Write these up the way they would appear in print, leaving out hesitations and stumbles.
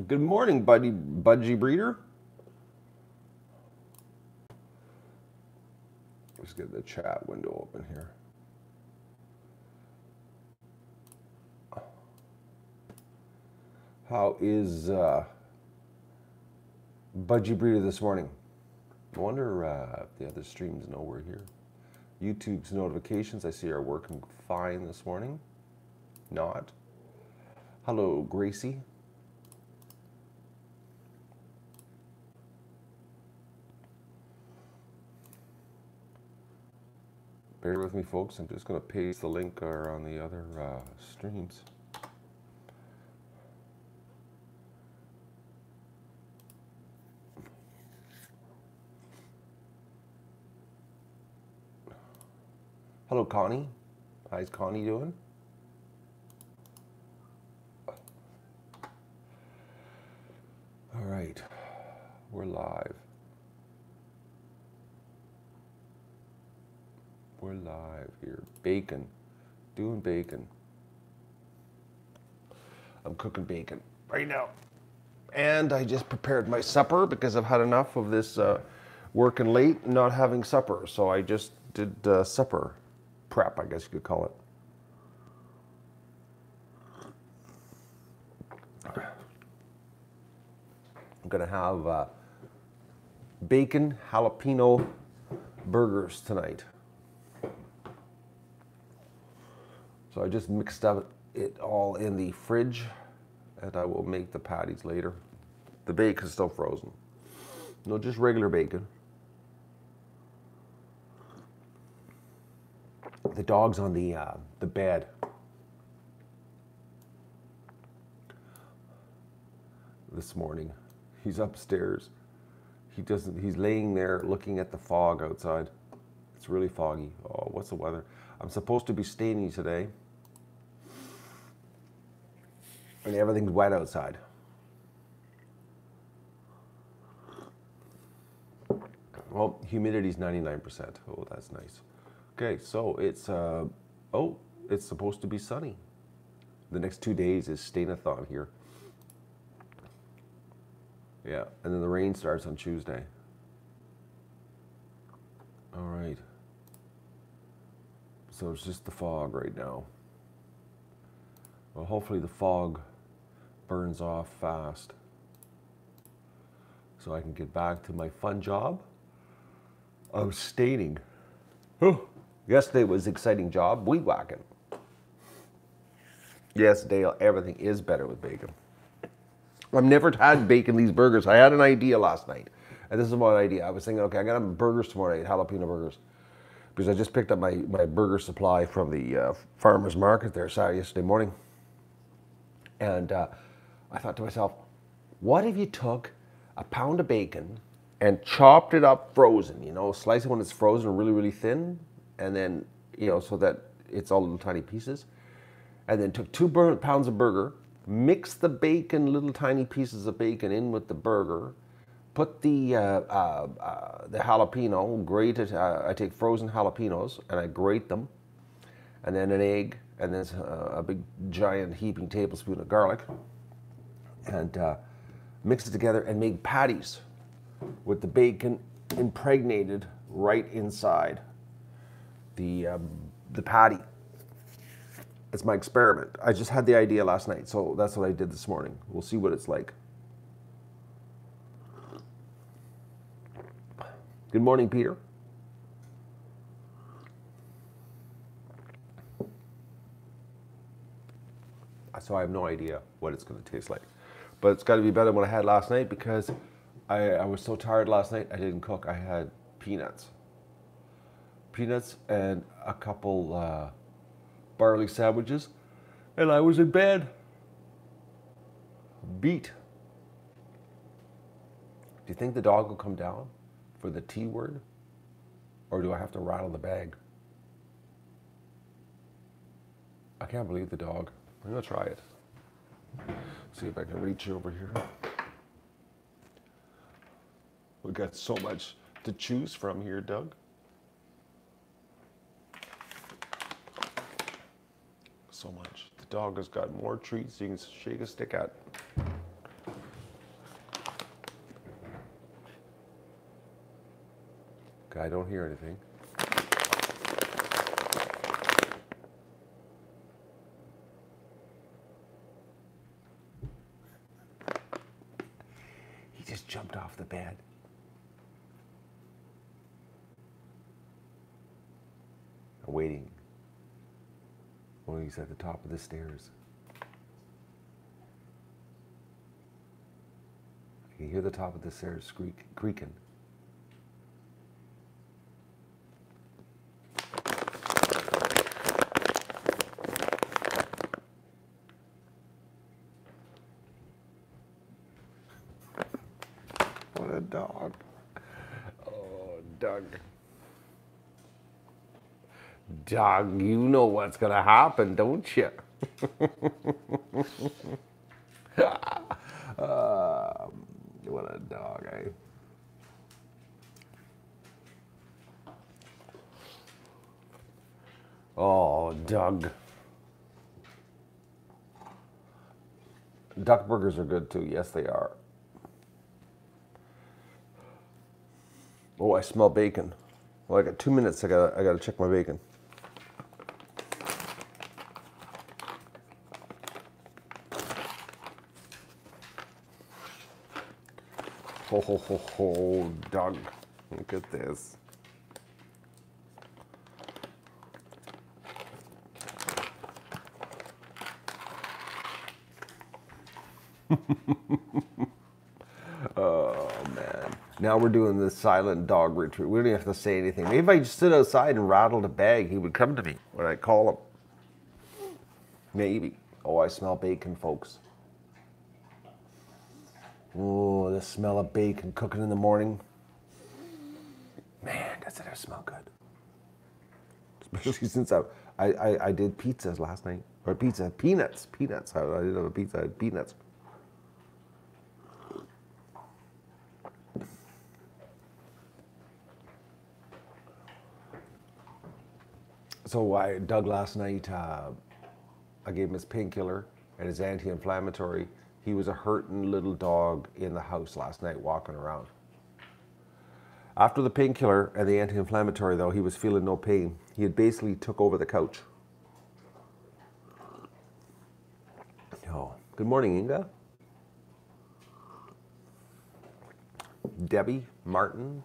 Good morning, Budgie Breeder. Let's get the chat window open here. How is Budgie Breeder this morning? I wonder if the other streams know we're here. YouTube's notifications I see are working fine this morning. Not. Hello, Gracie. Bear with me, folks. I'm just going to paste the link on the other streams. Hello, Connie. How's Connie doing? All right, we're live. We're live here. Bacon. Doing bacon. I'm cooking bacon right now. And I just prepared my supper because I've had enough of this working late and not having supper. So I just did supper prep, I guess you could call it. I'm gonna have bacon jalapeno burgers tonight. So I just mixed up it all in the fridge and I will make the patties later. The bacon is still frozen. No, just regular bacon. The dog's on the bed. This morning. He's upstairs. He's laying there looking at the fog outside. It's really foggy. Oh, what's the weather? I'm supposed to be staining today. And everything's wet outside. Well, humidity's 99%. Oh, that's nice. Okay, so it's supposed to be sunny. The next 2 days is Stainathon here. Yeah, and then the rain starts on Tuesday. All right. So it's just the fog right now. Well, hopefully the fog burns off fast so I can get back to my fun job of staining. Oh, yesterday was an exciting job, weed whacking. Yes, Dale, everything is better with bacon. I've never had bacon these burgers. I had an idea last night, and this is my idea. I was thinking, okay, I'm gonna have burgers tomorrow night, jalapeno burgers, because I just picked up my burger supply from the farmer's market there yesterday morning. And I thought to myself, what if you took a pound of bacon and chopped it up frozen, you know, slice it when it's frozen really, really thin, and then, you know, so that it's all little tiny pieces, and then took 2 pounds of burger, mixed the bacon, little tiny pieces of bacon in with the burger, put the jalapeno, grate it, I take frozen jalapenos and I grate them, and then an egg, and then a big giant heaping tablespoon of garlic, and mix it together and make patties with the bacon impregnated right inside the patty. It's my experiment. I just had the idea last night, so that's what I did this morning. We'll see what it's like. Good morning, Peter. So I have no idea what it's going to taste like. But it's got to be better than what I had last night because I was so tired last night, I didn't cook. I had peanuts. Peanuts and a couple barley sandwiches, and I was in bed. Beat. Do you think the dog will come down for the T word? Or do I have to rattle the bag? I can't believe the dog. I'm gonna try it. See if I can reach over here. We got so much to choose from here, Doug. So much. The dog has got more treats you can shake a stick at. I don't hear anything. He just jumped off the bed. Waiting. Oh, he's at the top of the stairs. I can hear the top of the stairs creaking. What a dog. Oh, Doug. Doug, you know what's going to happen, don't you? What a dog, eh? Oh, Doug. Duck burgers are good too. Yes, they are. Oh, I smell bacon. Well, I got 2 minutes. I gotta check my bacon. Ho ho ho ho, Doug! Look at this. Oh man! Now we're doing the silent dog retreat. We don't even have to say anything. Maybe if I just stood outside and rattled a bag, he would come to me when I call him. Maybe. Oh, I smell bacon, folks. Oh, the smell of bacon cooking in the morning. Man, does it ever smell good. Especially since I did pizzas last night. Or peanuts. I didn't have a pizza, I had peanuts. So Doug last night, I gave him his painkiller and his anti-inflammatory. He was a hurting little dog in the house last night walking around. After the painkiller and the anti-inflammatory though, he was feeling no pain. He had basically took over the couch. Oh, good morning, Inga. Debbie, Martin.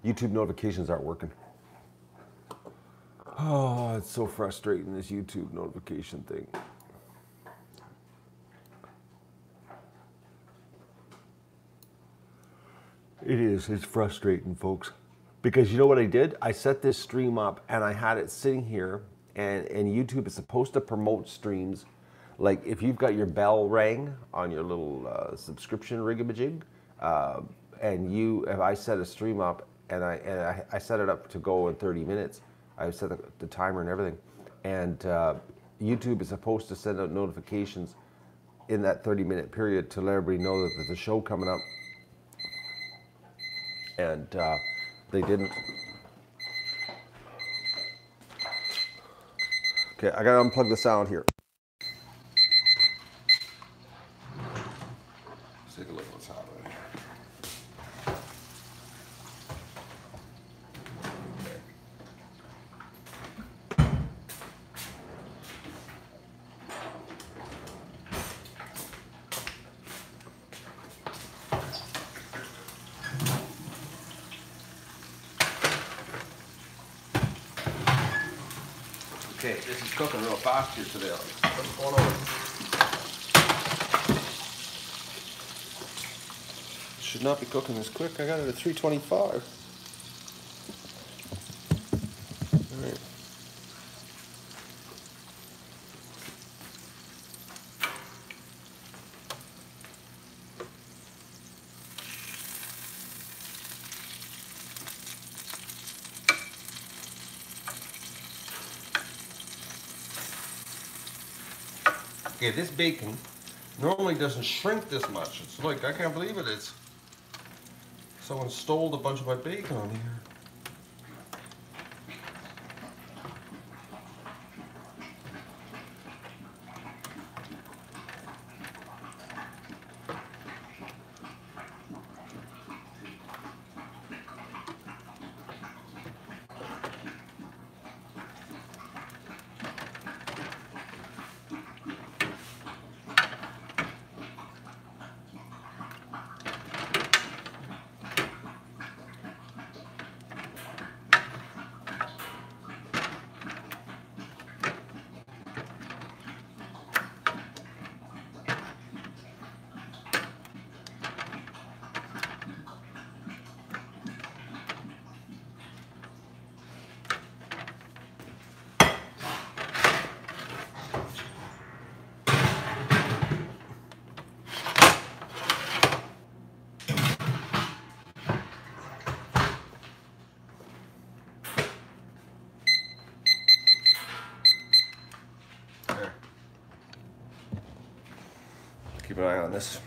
YouTube notifications aren't working. Oh, it's so frustrating, this YouTube notification thing. It is. It's frustrating, folks. Because you know what I did? I set this stream up and I had it sitting here, and YouTube is supposed to promote streams. Like if you've got your bell rang on your little subscription rigamajig, and if I set a stream up and I set it up to go in 30 minutes, I set the timer and everything, and YouTube is supposed to send out notifications in that 30-minute period to let everybody know that there's a show coming up. And they didn't. Okay, I gotta unplug the sound here. Let's take a look at what's happening. Okay, this is cooking real fast here today. What's going on? Should not be cooking this quick. I got it at 325. All right. Okay, this bacon normally doesn't shrink this much. It's like, I can't believe it. Someone stole a bunch of my bacon on here. Keep an eye on this.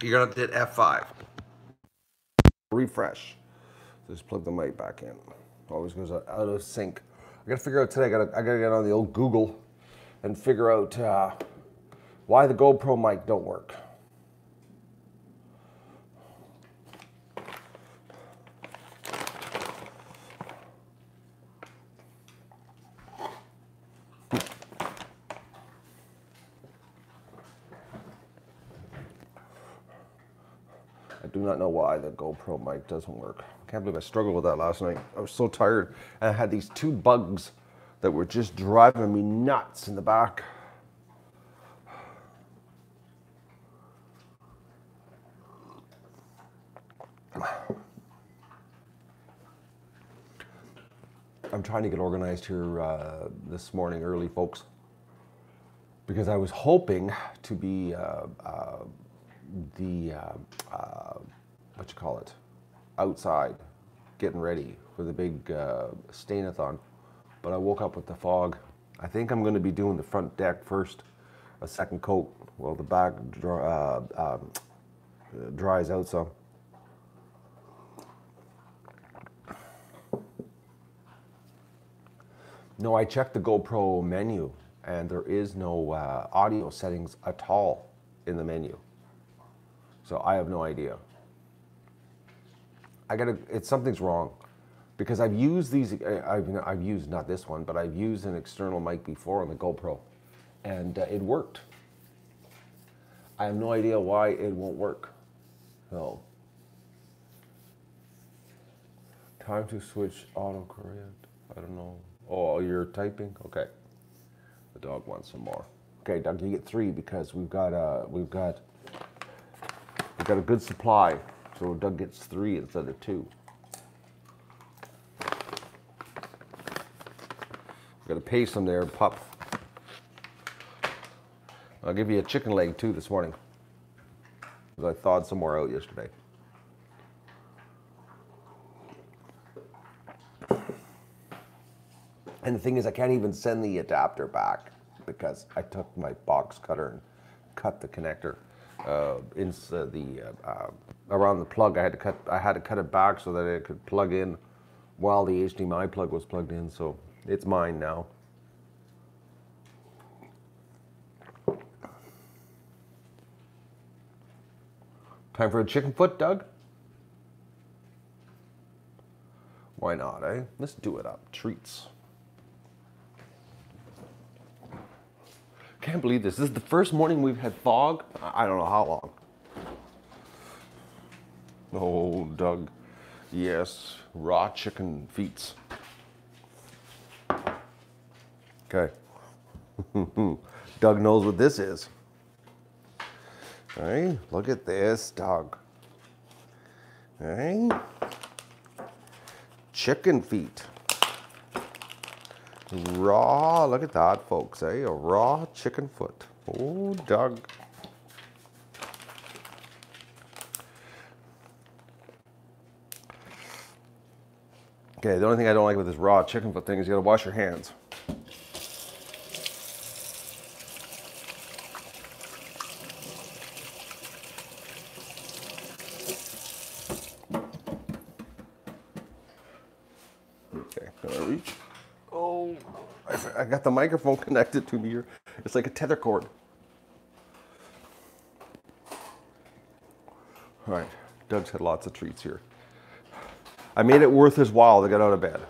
You're gonna hit F5. Refresh. Just plug the mic back in. Always goes out of sync. I gotta figure out today. I gotta get on the old Google and figure out why the GoPro mic don't work. I do not know why the GoPro mic doesn't work. I can't believe I struggled with that last night. I was so tired, and I had these two bugs that were just driving me nuts in the back. I'm trying to get organized here this morning early, folks, because I was hoping to be what you call it, outside, getting ready for the big Stainathon, but I woke up with the fog. I think I'm going to be doing the front deck first, a second coat, while the back dries out some. No, I checked the GoPro menu, and there is no audio settings at all in the menu. So I have no idea. Something's wrong, because I've used these. I've used, not this one, but I've used an external mic before on the GoPro, and it worked. I have no idea why it won't work. So, time to switch autocorrect. I don't know. Oh, you're typing? Okay. The dog wants some more. Okay, Doug, you get 3 because we've got a good supply. So Doug gets 3 instead of 2. Got to pay some there, pup. I'll give you a chicken leg too this morning, because I thawed some more out yesterday. And the thing is, I can't even send the adapter back because I took my box cutter and cut the connector around the plug. I had to cut it back so that it could plug in while the HDMI plug was plugged in. So it's mine now. Time for a chicken foot, Doug? Why not, eh? Let's do it up. Treats. Can't believe this. This is the first morning we've had fog. I don't know how long. Oh, Doug. Yes, raw chicken feets. Okay. Doug knows what this is. Hey, look at this, Doug. Hey. Chicken feet. Raw, look at that, folks, eh? A raw chicken foot. Oh, Doug. Okay, the only thing I don't like with this raw chicken foot thing is you gotta wash your hands. Okay, can I reach? Oh, I got the microphone connected to me here. It's like a tether cord. All right, Doug's had lots of treats here. I made it worth his while to get out of bed.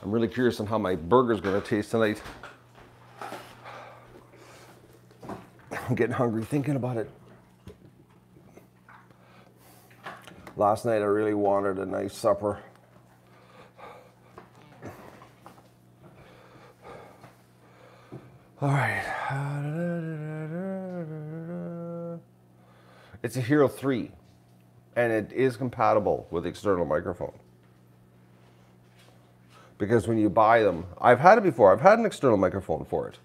I'm really curious on how my burger's gonna taste tonight. I'm getting hungry thinking about it. Last night I really wanted a nice supper. All right. It's a Hero 3, and it is compatible with external microphone. Because when you buy them, I've had it before. I've had an external microphone for it.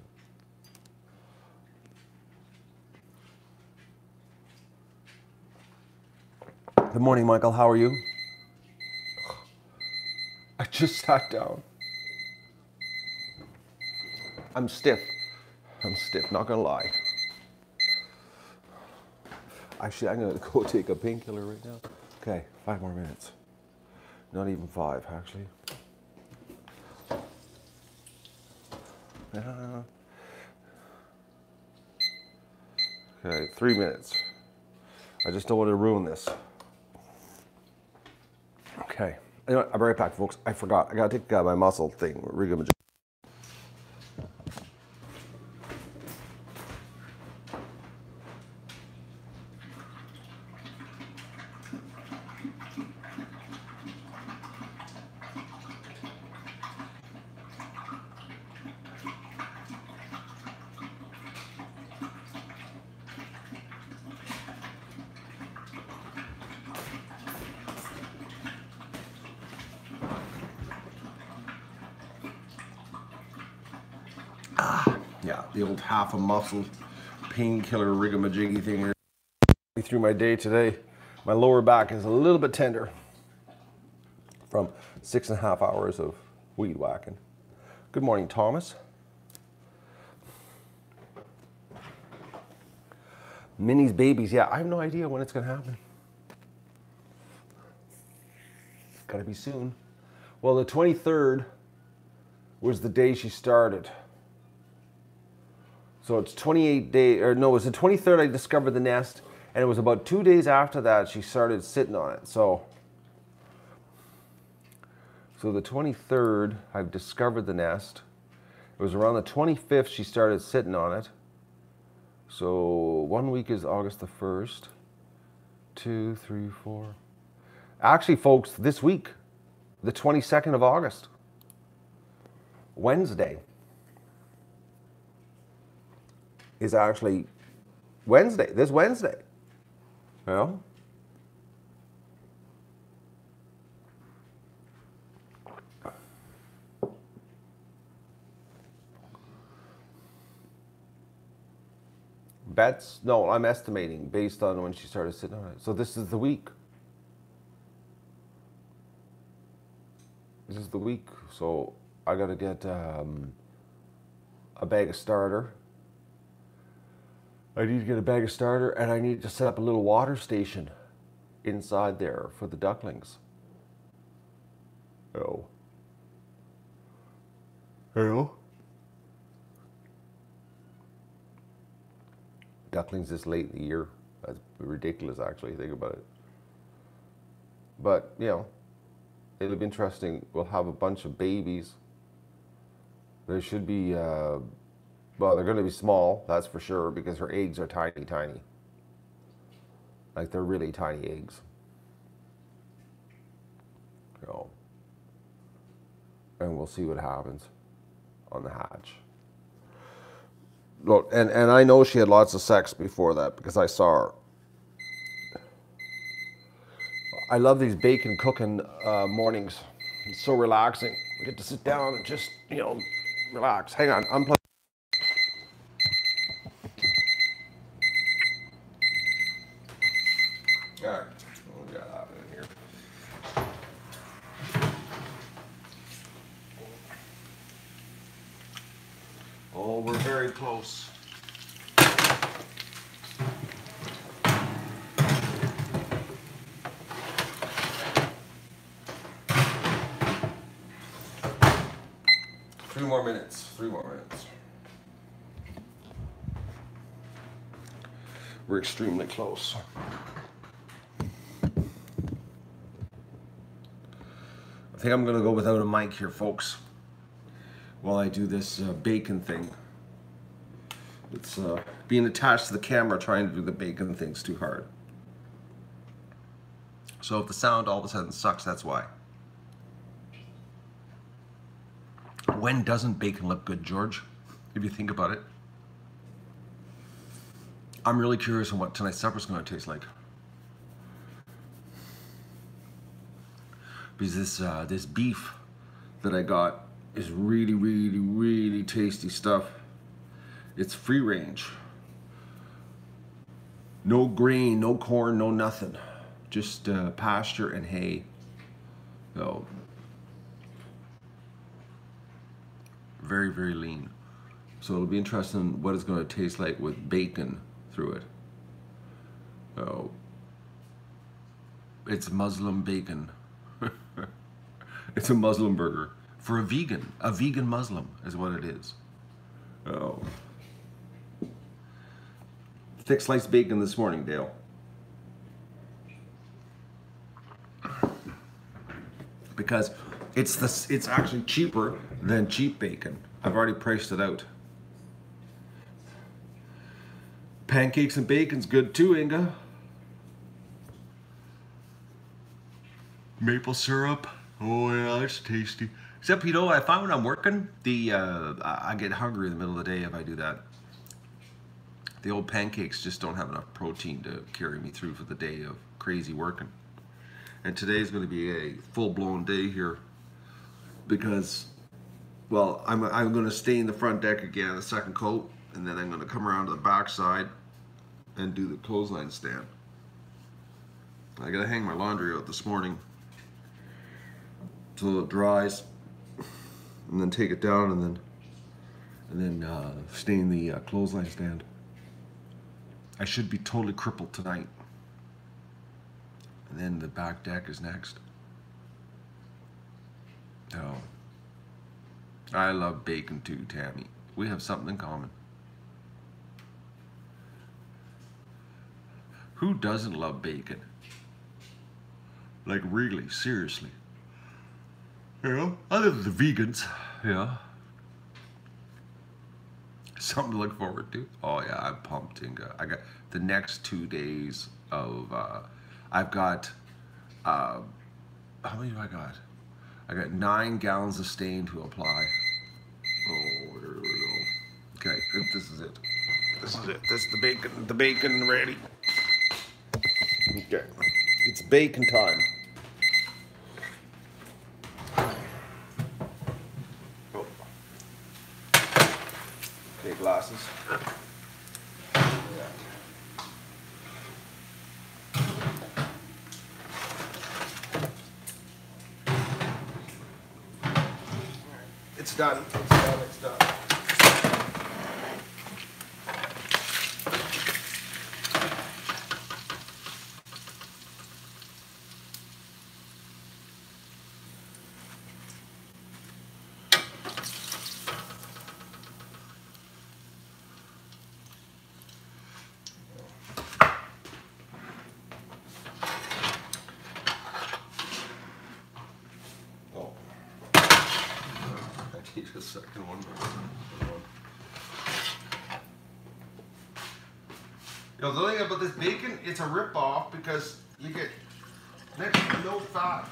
Good morning, Michael. How are you? I just sat down. I'm stiff. I'm stiff, not gonna lie. Actually, I'm gonna go take a painkiller right now. Okay, 5 more minutes. Not even 5, actually. Okay, 3 minutes. I just don't want to ruin this. Okay, you know what? I'll be right back, folks. I forgot. I gotta take my muscle thing. Yeah, the old half a muscle painkiller rigamajiggy thing here. Through my day today, my lower back is a little bit tender from 6.5 hours of weed whacking. Good morning, Thomas. Minnie's babies, yeah, I have no idea when it's gonna happen. Gotta be soon. Well, the 23rd was the day she started. So it's 28 days, or no, it was the 23rd I discovered the nest, and it was about 2 days after that she started sitting on it. So the 23rd I've discovered the nest. It was around the 25th she started sitting on it. So 1 week is August the 1st. 2, 3, 4. Actually, folks, this week, the 22nd of August, Wednesday, is actually Wednesday, this Wednesday. You know? Bets? No, I'm estimating based on when she started sitting on it. So this is the week. This is the week. So I gotta get a bag of starter. I need to get a bag of starter, and I need to set up a little water station inside there for the ducklings. Oh. Hello? Ducklings this late in the year. That's ridiculous, actually, think about it. But, you know, it'll be interesting. We'll have a bunch of babies. There should be, well, they're going to be small, that's for sure, because her eggs are tiny, tiny. Like, they're really tiny eggs. So, and we'll see what happens on the hatch. Look, and I know she had lots of sex before that because I saw her. I love these bacon cooking mornings. It's so relaxing. We get to sit down and just, you know, relax. Hang on, unplug. All right, we got that in here. Oh, we're very close. Three more minutes. We're extremely close. I think I'm gonna go without a mic here, folks, while I do this bacon thing. It's being attached to the camera trying to do the bacon thing's too hard. So if the sound all of a sudden sucks, that's why. When doesn't bacon look good, George? If you think about it. I'm really curious on what tonight's supper's gonna taste like. Because this beef that I got is really, really, really tasty stuff. It's free range. No grain, no corn, no nothing. Just pasture and hay. So, very, very lean. So it'll be interesting what it's going to taste like with bacon through it. Oh, it's Muslim bacon. It's a Muslim burger for a vegan. A vegan Muslim is what it is. Oh. Thick sliced bacon this morning, Dale. Because it's actually cheaper than cheap bacon. I've already priced it out. Pancakes and bacon's good too, Inga. Maple syrup. Oh yeah, it's tasty. Except, you know, I find when I'm working, I get hungry in the middle of the day if I do that. The old pancakes just don't have enough protein to carry me through for the day of crazy working. And today's going to be a full-blown day here because, well, I'm going to stain the front deck again, the second coat, and then I'm going to come around to the back side and do the clothesline stand. I got to hang my laundry out this morning till it dries, and then take it down, and then stain the clothesline stand. I should be totally crippled tonight. And then the back deck is next. Oh. I love bacon too, Tammy. We have something in common. Who doesn't love bacon? Like really, seriously. You know, other than the vegans, yeah. Something to look forward to. Oh yeah, I'm pumped, Inga. I got the next 2 days of, I've got, how many do I got? I got 9 gallons of stain to apply. Oh, there we go. Okay, this is it. This is it. This is the bacon ready. Okay, it's bacon time. Oh. Okay, glasses. Yeah. It's done. It's done. It's done. Just a second one. You know, the thing about this bacon, it's a rip-off because you get next to no fat.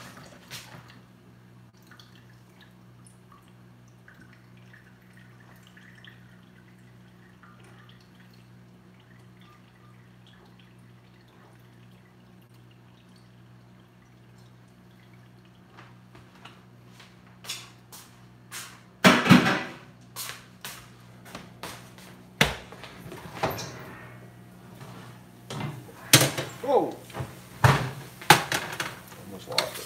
Whoa! Almost lost it.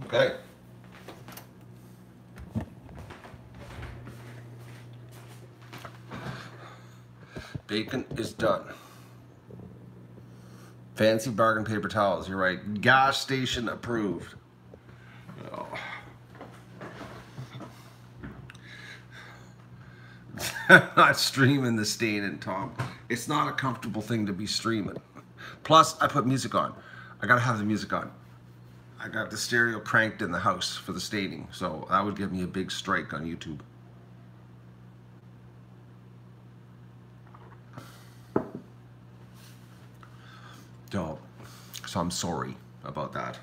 Okay. Bacon is done. Fancy bargain paper towels, you're right. Gas station approved. Oh. Not streaming the staining, Tom. It's not a comfortable thing to be streaming. Plus, I put music on. I gotta have the music on. I got the stereo cranked in the house for the staining, so that would give me a big strike on YouTube. So I'm sorry about that.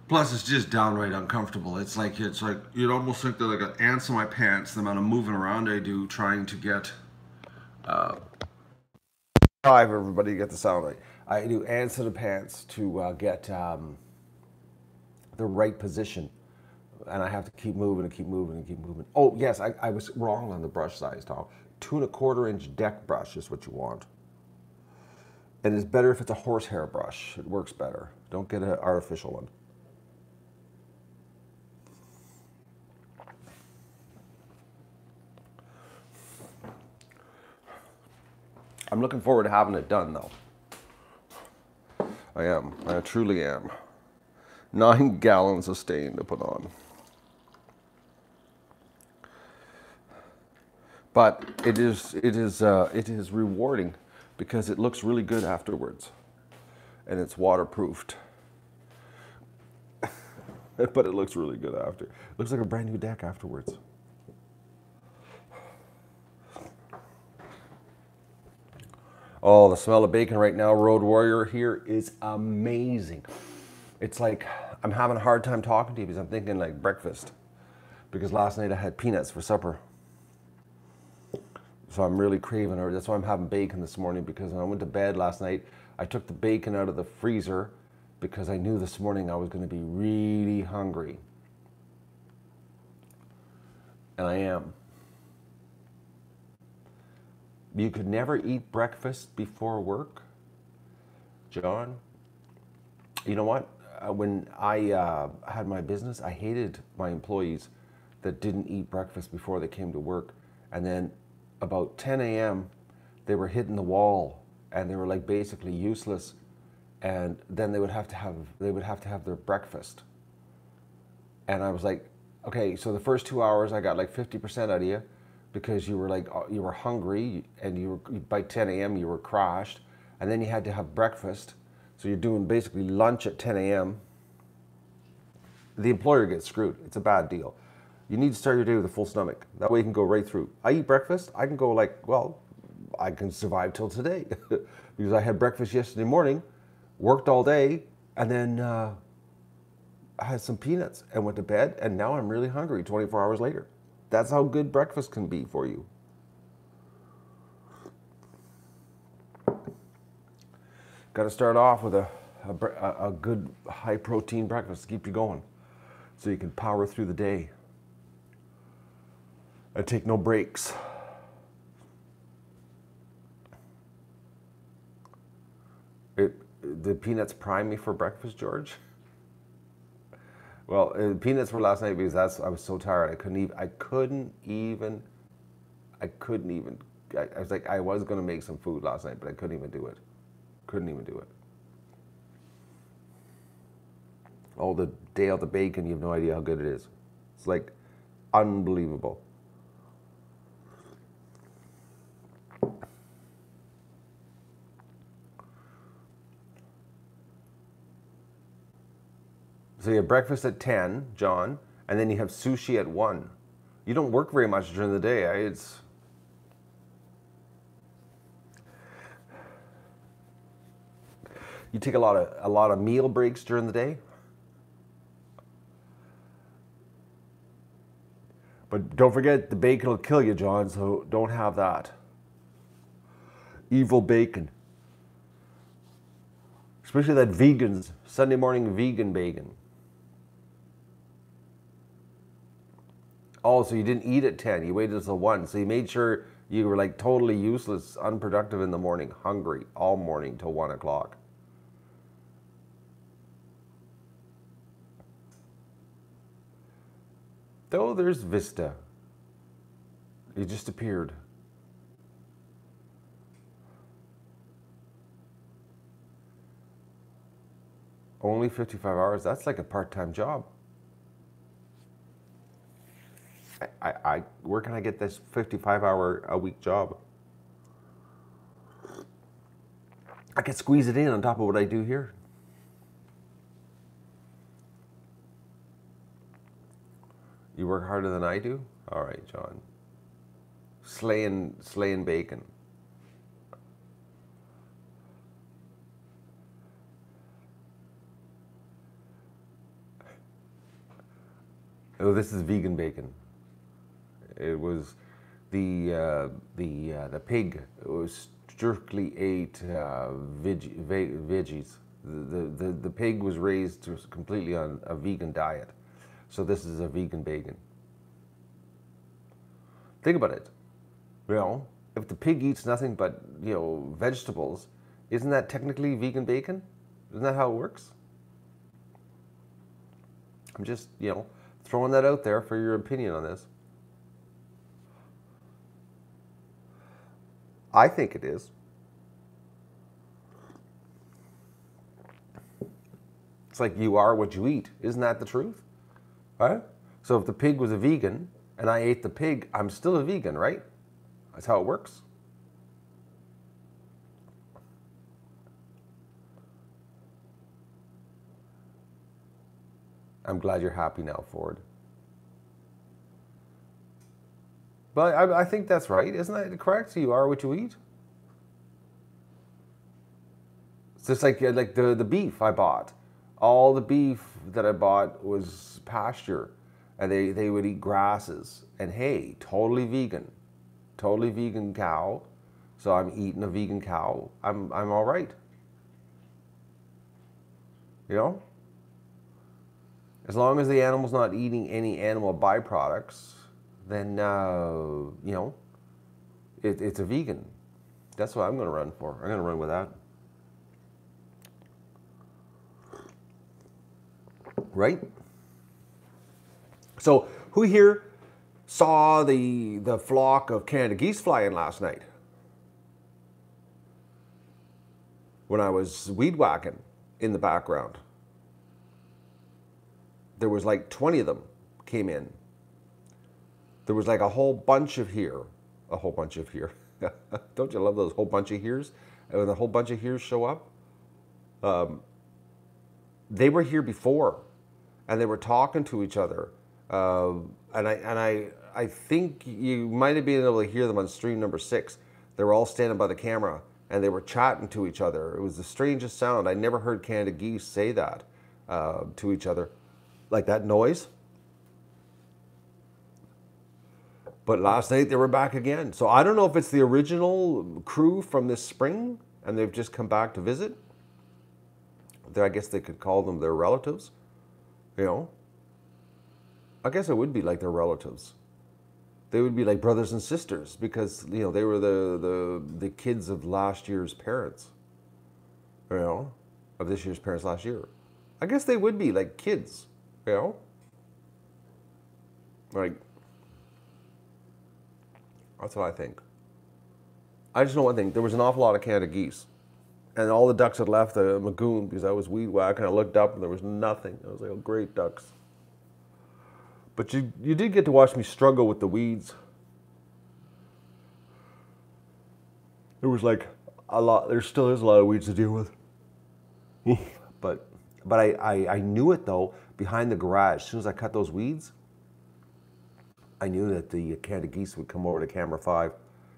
Plus, it's just downright uncomfortable. It's like you'd almost think that I got ants in my pants. The amount of moving around I do trying to get. Hi, everybody, get the sound right. I do ants in the pants to get the right position, and I have to keep moving and keep moving and keep moving. Oh yes, I was wrong on the brush size, Tom. 2¼ inch deck brush is what you want. And it's better if it's a horsehair brush. It works better. Don't get an artificial one. I'm looking forward to having it done, though. I am. I truly am. 9 gallons of stain to put on. But it is rewarding because it looks really good afterwards, and it's waterproofed. But it looks really good after. It looks like a brand new deck afterwards. Oh, the smell of bacon right now, Road Warrior, here is amazing. It's like I'm having a hard time talking to you because I'm thinking like breakfast. Because last night I had peanuts for supper. So I'm really craving it. That's why I'm having bacon this morning, because when I went to bed last night, I took the bacon out of the freezer because I knew this morning I was going to be really hungry. And I am. You could never eat breakfast before work, John. You know what? When I had my business, I hated my employees that didn't eat breakfast before they came to work. And then about 10 a.m., they were hitting the wall and they were like basically useless. And then they would have to have their breakfast. And I was like, okay, so the first 2 hours I got like 50% out of you, because you were hungry and by 10 a.m. you were crashed, and then you had to have breakfast. So you're doing basically lunch at 10 a.m. The employer gets screwed. It's a bad deal. You need to start your day with a full stomach. That way you can go right through. I eat breakfast. I can go like, well, I can survive till today because I had breakfast yesterday morning, worked all day, and then I had some peanuts and went to bed, and now I'm really hungry 24 hours later. That's how good breakfast can be for you. Got to start off with a good high protein breakfast to keep you going, so you can power through the day and take no breaks. The peanuts prime me for breakfast, George? Well, peanuts were last night because I was so tired. I couldn't even. I was like, I was going to make some food last night, but I couldn't even do it. Couldn't even do it. Oh, the Dale the bacon, you have no idea how good it is. It's like unbelievable. So you have breakfast at 10, John, and then you have sushi at 1. You don't work very much during the day. You take a lot of meal breaks during the day. But don't forget, the bacon will kill you, John, so don't have that. Evil bacon. Especially that Sunday morning vegan bacon. Oh, so you didn't eat at 10, you waited until 1. So you made sure you were like totally useless, unproductive in the morning, hungry all morning till 1 o'clock. Though there's Vista. He just appeared. Only 55 hours? That's like a part-time job. Where can I get this 55-hour-a-week job? I could squeeze it in on top of what I do here. You work harder than I do? All right, John. Slaying bacon. Oh, this is vegan bacon. It was the pig was strictly ate veggies. The pig was raised completely on a vegan diet, so this is a vegan bacon. Think about it. You know, if the pig eats nothing but vegetables, isn't that technically vegan bacon? Isn't that how it works? I'm just throwing that out there for your opinion on this. I think it is. It's like you are what you eat. Isn't that the truth? Right? So if the pig was a vegan and I ate the pig, I'm still a vegan, right? That's how it works. I'm glad you're happy now, Ford. But I think that's right. Isn't that correct? So you are what you eat? It's just like the beef I bought. All the beef that I bought was pasture. And they would eat grasses and hay. Totally vegan. Totally vegan cow. So I'm eating a vegan cow. I'm all right. You know? As long as the animal's not eating any animal byproducts, then, it's a vegan. That's what I'm going to run for. I'm going to run with that. Right? So, who here saw the flock of Canada geese flying last night? When I was weed whacking in the background. There was like 20 of them came in. There was like a whole bunch of here. A whole bunch of here. Don't you love those whole bunch of heres? And when the whole bunch of heres show up, they were here before, and they were talking to each other. And I think you might have been able to hear them on stream number 6. They were all standing by the camera, and they were chatting to each other. It was the strangest sound. I never heard Canada geese say that to each other. Like that noise. But last night they were back again. So I don't know if it's the original crew from this spring and they've just come back to visit. I guess they could call them their relatives. I guess it would be like their relatives. They would be like brothers and sisters because, they were the kids of last year's parents. Of this year's parents last year. I guess they would be like kids. Like, that's what I think. I just know one thing. There was an awful lot of Canada geese. And all the ducks had left the lagoon because I was weed whacking. I looked up and there was nothing. I was like, oh, great ducks. But you did get to watch me struggle with the weeds. There was like a lot. There still is a lot of weeds to deal with. But I knew it though. Behind the garage, as soon as I cut those weeds, I knew that the Canada geese would come over to camera 5,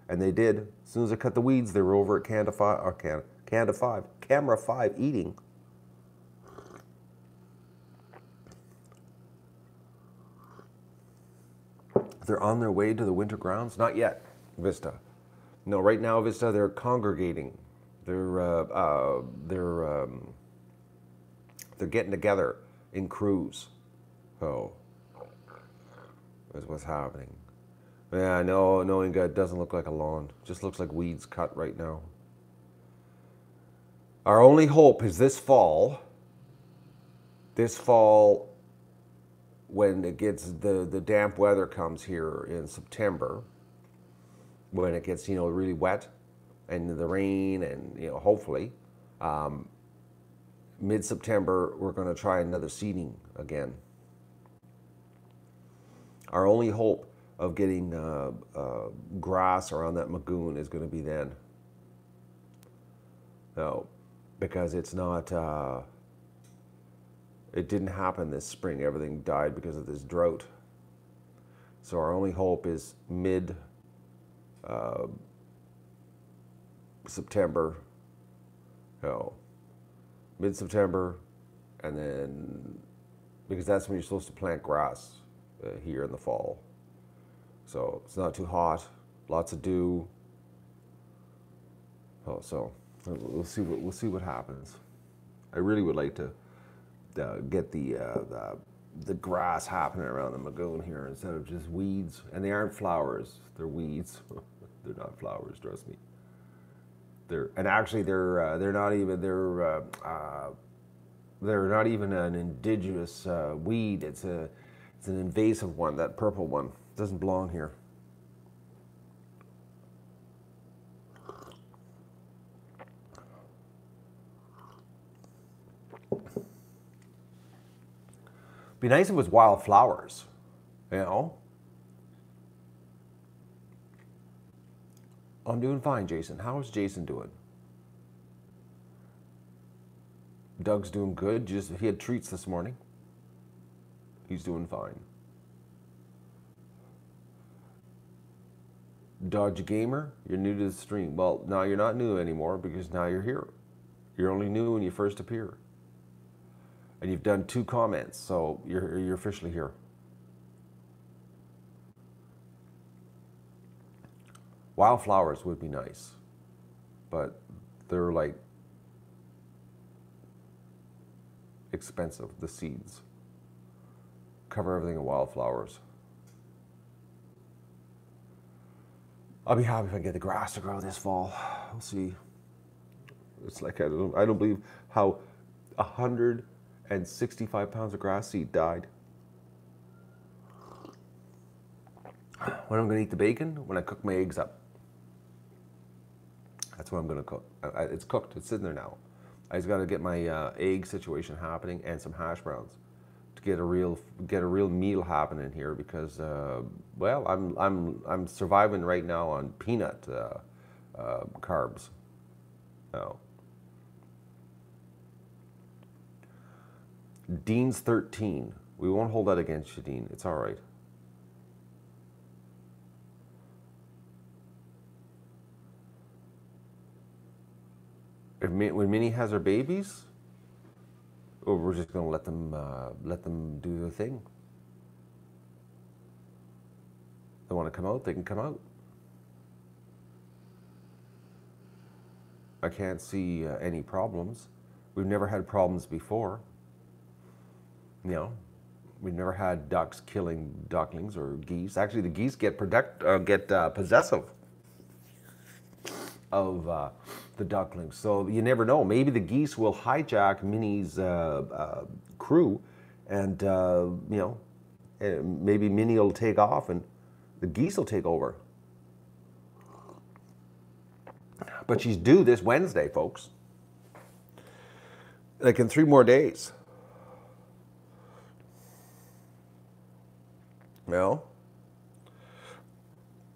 and they did. As soon as I cut the weeds, they were over at camera 5 eating. They're on their way to the winter grounds? Not yet, Vista. No, right now, Vista, they're congregating. They're getting together in crews. Oh, that's what's happening. Yeah, no, it doesn't look like a lawn. It just looks like weeds cut right now. Our only hope is this fall, when it gets the damp weather comes here in September, when it gets, you know, really wet and the rain and, you know, hopefully mid-September we're going to try another seeding again. Our only hope of getting grass around that lagoon is going to be then. No, because it's not, it didn't happen this spring. Everything died because of this drought. So our only hope is mid-September, mid-September, and then, because that's when you're supposed to plant grass here in the fall. So it's not too hot, lots of dew. Oh, so we'll see what happens. I really would like to get the grass happening around the lagoon here instead of just weeds. And they aren't flowers; they're weeds. They're not flowers, trust me. They're not even an indigenous weed. It's an invasive one. That purple one doesn't belong here. Be nice if it was wildflowers, you know. I'm doing fine, Jason. How is Jason doing? Doug's doing good. He had treats this morning. He's doing fine. Dodge Gamer, you're new to the stream. Well, now you're not new anymore because now you're here. You're only new when you first appear. And you've done 2 comments, so you're officially here. Wildflowers would be nice, but they're like expensive, the seeds. Cover everything in wildflowers. I'll be happy if I get the grass to grow this fall. We'll see. It's like, I don't believe how 165 pounds of grass seed died. When I'm going to eat the bacon? When I cook my eggs up. That's what I'm going to cook. It's cooked. It's sitting there now. I just got to get my egg situation happening and some hash browns to get a real meal happening here because well, I'm surviving right now on peanut carbs. Oh. Dean's 13. We won't hold that against you, Dean. It's all right. When Minnie has her babies, or we're just going to let them do their thing. They want to come out, they can come out. I can't see any problems. We've never had problems before. You know, we've never had ducks killing ducklings or geese. Actually, the geese get possessive of the ducklings. So you never know. Maybe the geese will hijack Minnie's crew, and you know, maybe Minnie will take off, and the geese will take over. But she's due this Wednesday, folks. Like in 3 more days. Well,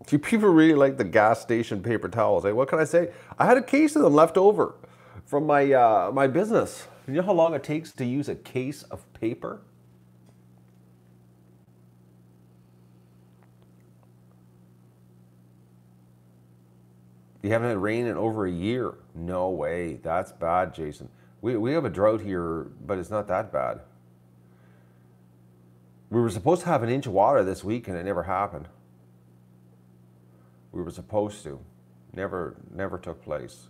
see, people really like the gas station paper towels. Hey, what can I say? I had a case of them left over from my my business. You know how long it takes to use a case of paper? You haven't had rain in over a year. No way. That's bad, Jason. We have a drought here, but it's not that bad. We were supposed to have an inch of water this week, and it never happened. We were supposed to. Never took place.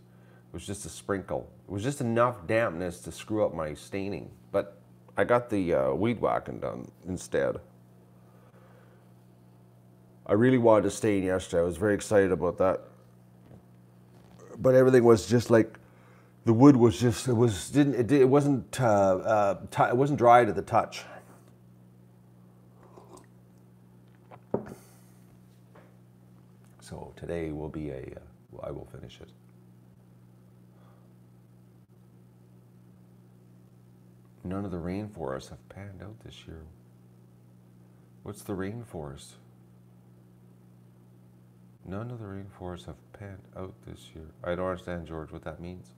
It was just a sprinkle. It was just enough dampness to screw up my staining. But I got the weed whacking done instead. I really wanted to stain yesterday. I was very excited about that. But everything was just like, the wood was just, it wasn't dry to the touch. So today will be I will finish it. None of the rainforests have panned out this year. What's the rainforest? None of the rainforests have panned out this year. I don't understand, George, what that means.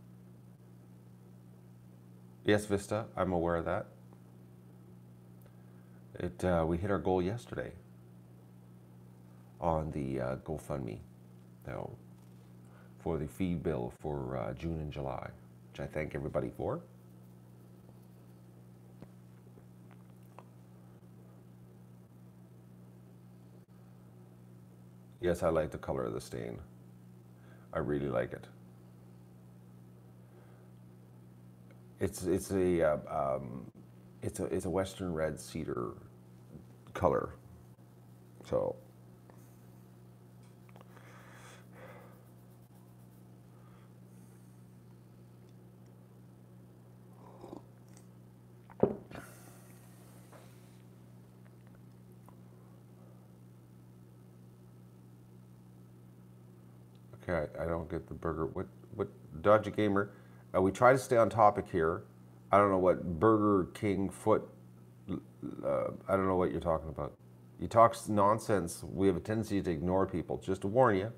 Yes, Vista, I'm aware of that. We hit our goal yesterday on the GoFundMe for the feed bill for June and July, which I thank everybody for. Yes, I like the color of the stain. I really like it. It's a Western red cedar color. So okay, I don't get the burger. What Dodgy Gamer? We try to stay on topic here. I don't know what Burger King foot. I don't know what you're talking about. You talk nonsense. We have a tendency to ignore people. Just to warn you.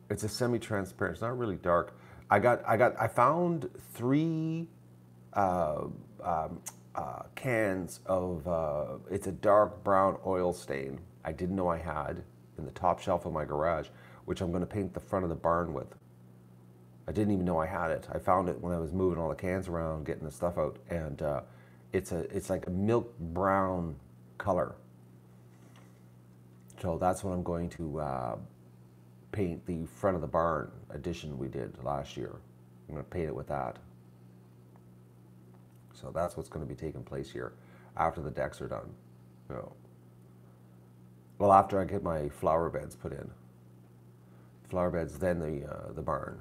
It's a semi-transparent. It's not really dark. I found 3 cans of. It's a dark brown oil stain. I didn't know I had in the top shelf of my garage, which I'm going to paint the front of the barn with. I didn't even know I had it. I found it when I was moving all the cans around, getting the stuff out, and it's like a milk brown color. So that's what I'm going to paint the front of the barn addition we did last year. I'm going to paint it with that. So that's what's going to be taking place here after the decks are done. So, well, after I get my flower beds put in. Flower beds, then the barn.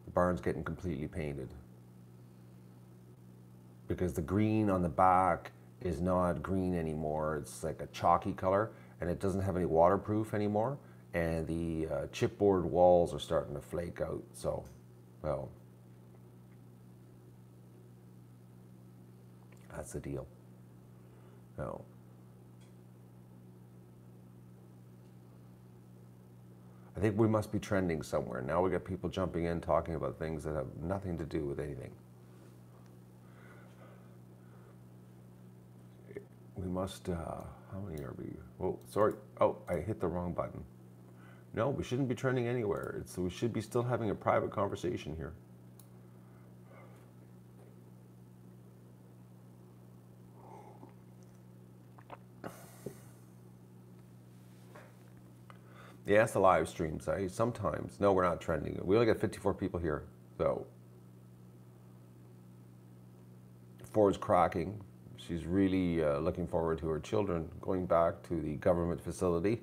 The barn's getting completely painted. Because the green on the back is not green anymore. It's like a chalky color, and it doesn't have any waterproof anymore. And the chipboard walls are starting to flake out. So, well, that's the deal. No. I think we must be trending somewhere. Now we got people jumping in talking about things that have nothing to do with anything. We must, how many are we? Oh, sorry. Oh, I hit the wrong button. No, we shouldn't be trending anywhere. We should be still having a private conversation here. Yes, the live streams. Sometimes. No, we're not trending. We only got 54 people here. So, 4 is cracking. She's really looking forward to her children going back to the government facility.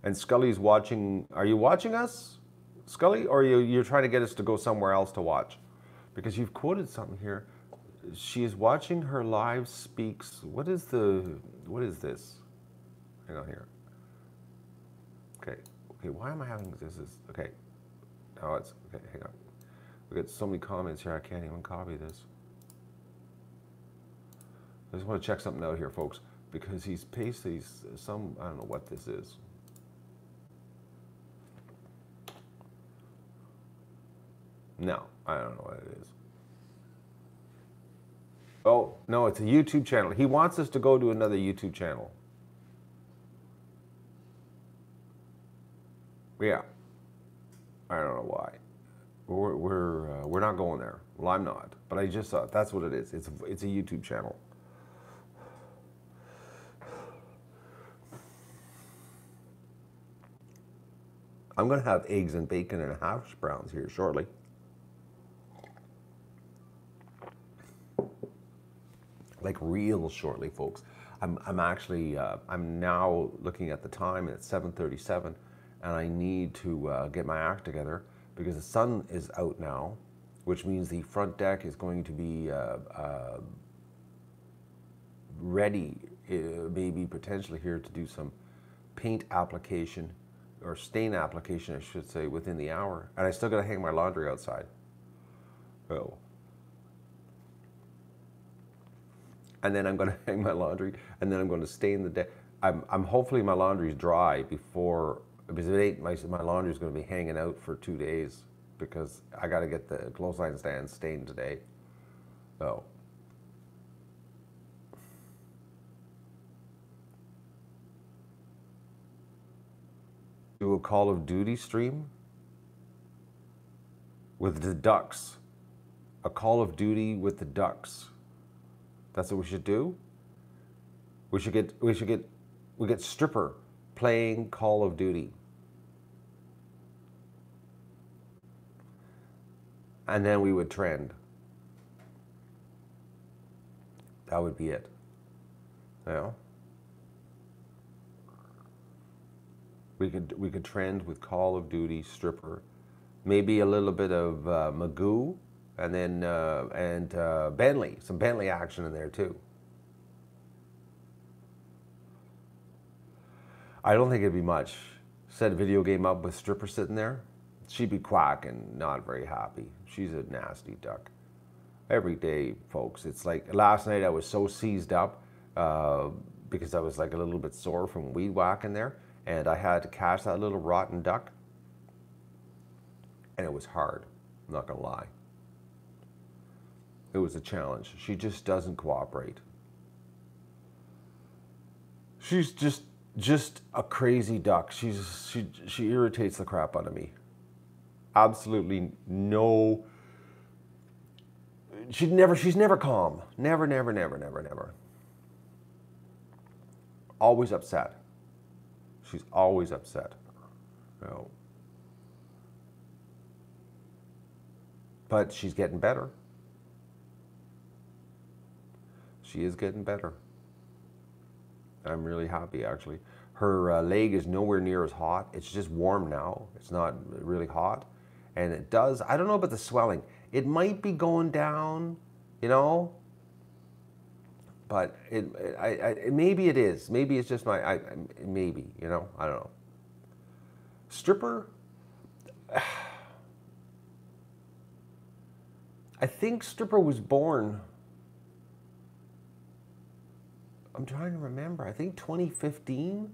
And Scully's watching. Are you watching us, Scully, or you're trying to get us to go somewhere else to watch? Because you've quoted something here. She is watching her live speaks. What is this? Hang on here. Okay, why am I having this? Okay. Now it's, okay, hang on. We got so many comments here, I can't even copy this. I just want to check something out here, folks, because he's pasted some, I don't know what this is. No, I don't know what it is. Oh, no, it's a YouTube channel. He wants us to go to another YouTube channel. Yeah. I don't know why. We're not going there. Well, I'm not. But I just thought that's what it is. It's a YouTube channel. I'm going to have eggs and bacon and hash browns here shortly. Like real shortly, folks. I'm actually I'm now looking at the time, and it's 7:37, and I need to get my act together because the sun is out now, which means the front deck is going to be ready, maybe potentially here to do some paint application or stain application, I should say, within the hour. And I still got to hang my laundry outside. Oh. And then I'm going to hang my laundry, and then I'm going to stain the deck. I'm hopefully my laundry's dry before, because if it ain't, my laundry's going to be hanging out for 2 days because I got to get the clothesline stand stained today. So. Do a Call of Duty stream with the ducks. A Call of Duty with the ducks. That's what we should do. We get Stripper playing Call of Duty. And then we would trend. That would be it. You know? We could trend with Call of Duty, Stripper, maybe a little bit of Magoo, and then Bentley, some Bentley action in there too. I don't think it'd be much. Set a video game up with Stripper sitting there, she'd be quacking, not very happy. She's a nasty duck. Every day, folks, it's like last night I was so seized up because I was like a little bit sore from weed whacking there. And I had to catch that little rotten duck. And it was hard, I'm not gonna lie. It was a challenge. She just doesn't cooperate. She's just a crazy duck. She irritates the crap out of me. Absolutely no, she's never calm. Never. Always upset. She's always upset. No. But she's getting better. She is getting better. I'm really happy, actually. Her leg is nowhere near as hot. It's just warm now. It's not really hot. And it does, I don't know about the swelling. It might be going down, you know? But maybe it is. Maybe it's just maybe, you know, I don't know. Stripper, I think Stripper was born, I'm trying to remember, I think 2015?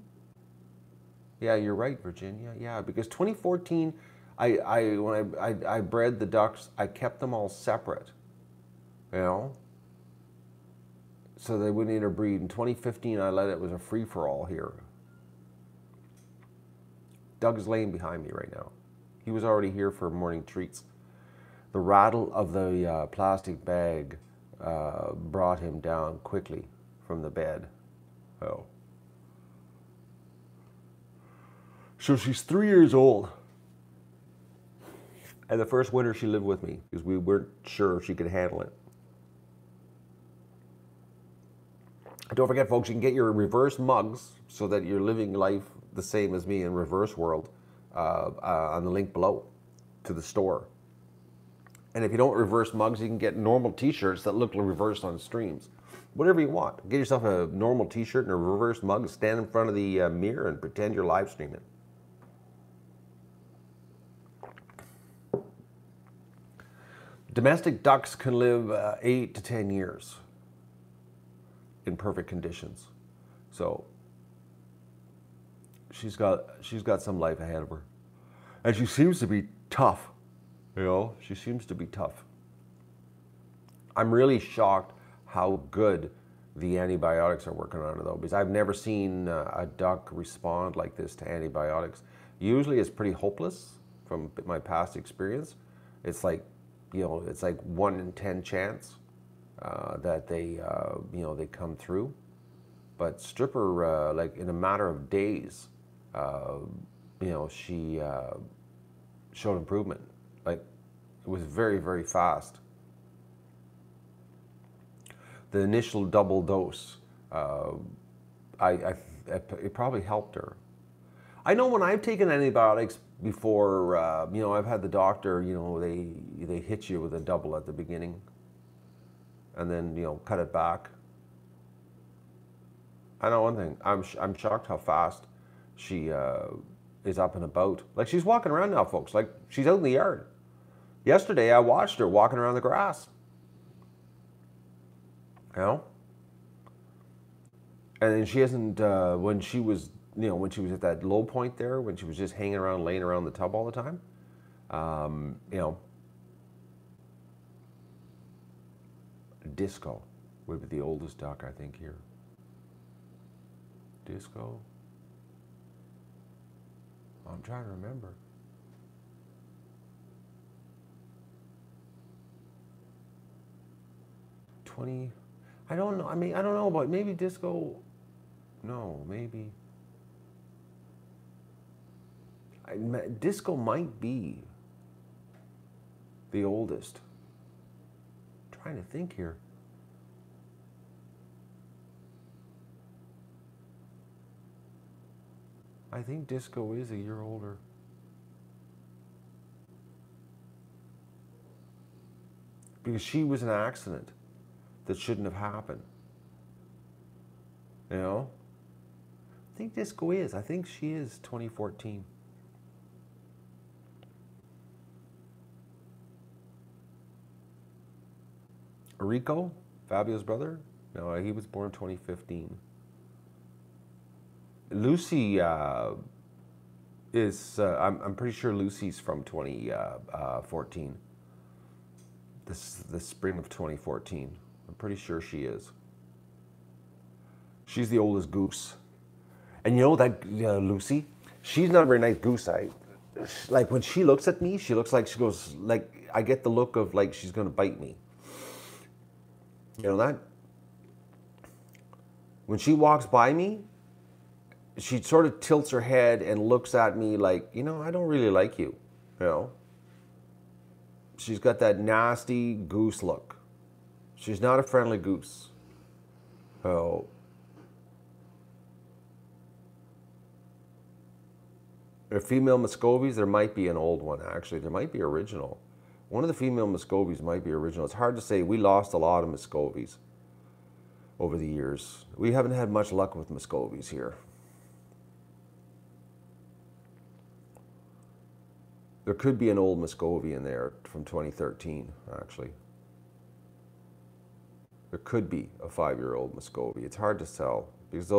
Yeah, you're right, Virginia. Yeah, because 2014, when I bred the ducks, I kept them all separate, you know? So they wouldn't interbreed. In 2015, I let it was a free-for-all here. Doug is laying behind me right now. He was already here for morning treats. The rattle of the plastic bag brought him down quickly from the bed. Oh. So she's 3 years old. And the first winter she lived with me because we weren't sure if she could handle it. Don't forget, folks, you can get your reverse mugs so that you're living life the same as me in reverse world on the link below to the store. And if you don't reverse mugs, you can get normal t-shirts that look reversed on streams. Whatever you want. Get yourself a normal t-shirt and a reverse mug and stand in front of the mirror and pretend you're live streaming. Domestic ducks can live 8 to 10 years. In perfect conditions. So she's got some life ahead of her. And she seems to be tough. You know, she seems to be tough. I'm really shocked how good the antibiotics are working on her though, because I've never seen a duck respond like this to antibiotics. Usually it's pretty hopeless from my past experience. It's like, you know, it's like 1 in 10 chance that they, you know, they come through. But Stripper, like in a matter of days, you know, she showed improvement. Like it was very, very fast. The initial double dose, it probably helped her. I know when I've taken antibiotics before, you know, I've had the doctor, you know, they hit you with a double at the beginning and then, you know, cut it back. I know one thing, I'm shocked how fast she is up and about. Like, she's walking around now, folks. Like, she's out in the yard. Yesterday, I watched her walking around the grass. You know? And then she hasn't, when she was, you know, when she was at that low point there, when she was just hanging around, laying around the tub all the time, you know, Disco would be the oldest duck, I think, here. Disco. I'm trying to remember. I don't know. I mean, I don't know, but maybe Disco. No, maybe. Disco might be the oldest. I'm trying to think here. I think Disco is a year older. Because she was an accident that shouldn't have happened. You know? I think Disco is. I think she is 2014. Rico, Fabio's brother? No, he was born 2015. Lucy is, I'm pretty sure Lucy's from 2014. The spring of 2014. I'm pretty sure she is. She's the oldest goose. And you know that Lucy, she's not a very nice goose. Like when she looks at me, she looks like she goes, like, I get the look of like she's gonna bite me. You know that? When she walks by me, she sort of tilts her head and looks at me like, you know, I don't really like you, you know? She's got that nasty goose look. She's not a friendly goose. Oh. The female Muscovies, there might be an old one, actually. There might be original. One of the female Muscovies might be original. It's hard to say. We lost a lot of Muscovies over the years. We haven't had much luck with Muscovies here. There could be an old Muscovy in there from 2013, actually. There could be a 5-year-old Muscovy. It's hard to tell because